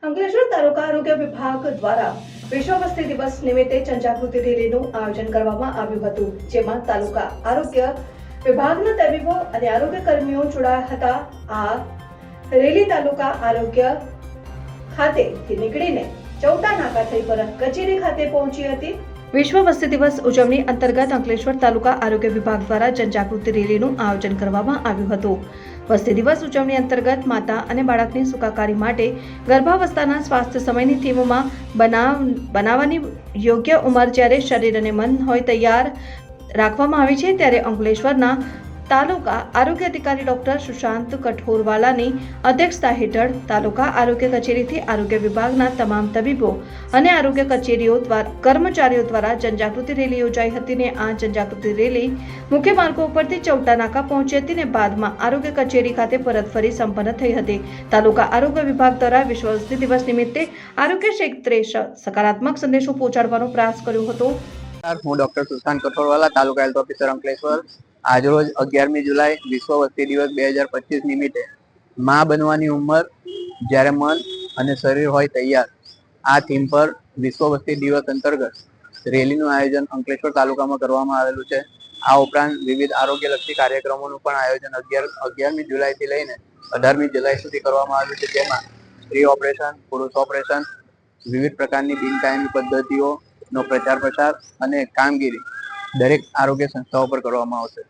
અંકલેશ્વર તાલુકા આરોગ્ય વિભાગ દ્વારા વિશ્વ વસ્તી દિવસ નિમિત્તે જનજાગૃતિ રેલીનું આયોજન કરવામાં આવ્યું હતું, જેમાં તાલુકા આરોગ્ય વિભાગના તબીબો અને આરોગ્ય કર્મીઓ જોડાયા હતા. આ રેલી તાલુકા આરોગ્ય ખાતેથી નીકળીને ચૌટા નાકા થઈ પરત કચેરી ખાતે પહોંચી હતી. વિશ્વ વસ્તી દિવસ ઉજવણી અંતર્ગત અંકલેશ્વર તાલુકા આરોગ્ય વિભાગ દ્વારા જનજાગૃતિ રેલીનું આયોજન કરવામાં આવ્યું હતું. વસ્તી દિવસ ઉજવણી અંતર્ગત માતા અને બાળકની સુખાકારી માટે ગર્ભાવસ્થાના સ્વાસ્થ્ય સમયની થીમમાં બનાવવાની યોગ્ય ઉંમર જ્યારે શરીર અને મન હોય તૈયાર રાખવામાં આવી છે, ત્યારે અંકલેશ્વરના તાલુકા આરોગ્ય અધિકારી ડોક્ટર સુશાંત કઠોરવાલાની અધ્યક્ષતા હેઠળ તાલુકા આરોગ્ય કચેરીથી આરોગ્ય વિભાગના તમામ તબીબો અને આરોગ્ય કચેરીઓ દ્વારા કર્મચારીઓ દ્વારા જનજાગૃતિ રેલી યોજાઈ હતી ને આ જનજાગૃતિ રેલી મુખ્ય માર્ગો ઉપરથી ચૌટા નાકા પહોંચી હતી ને બાદમાં આરોગ્ય કચેરી ખાતે પરત ફરી સંપન્ન થઈ હતી. તાલુકા આરોગ્ય વિભાગ દ્વારા વિશ્વ વસ્તી દિવસ નિમિત્તે આરોગ્ય ક્ષેત્રે સકારાત્મક સંદેશો પહોંચાડવાનો પ્રયાસ કર્યો હતો. હું ડોક્ટર સુશાંત કઠોરવાલા, તાલુકા હેલ્થ ઓફિસર અંકલેશ્વર. આજરોજ 11મી જુલાઈ વિશ્વ વસ્તી દિવસ 2025 નિમિત્તે માં બનવાની ઉંમર જ્યારે મન અને શરીર હોય તૈયાર આ થીમ પર વિશ્વ વસ્તી દિવસ અંતર્ગત રેલીનું આયોજન અંકલેશ્વર તાલુકામાં કરવામાં આવેલું છે. આ ઉપરાંત વિવિધ આરોગ્યલક્ષી કાર્યક્રમોનું પણ આયોજન 11મી જુલાઈથી લઈને 18મી જુલાઈ સુધી કરવામાં આવ્યું છે, જેમાં સ્ત્રી ઓપરેશન, પુરુષ ઓપરેશન, વિવિધ પ્રકારની બિનકાયમી પદ્ધતિઓનો પ્રચાર પ્રસાર અને કામગીરી દરેક આરોગ્ય સંસ્થાઓ પર કરવામાં આવશે.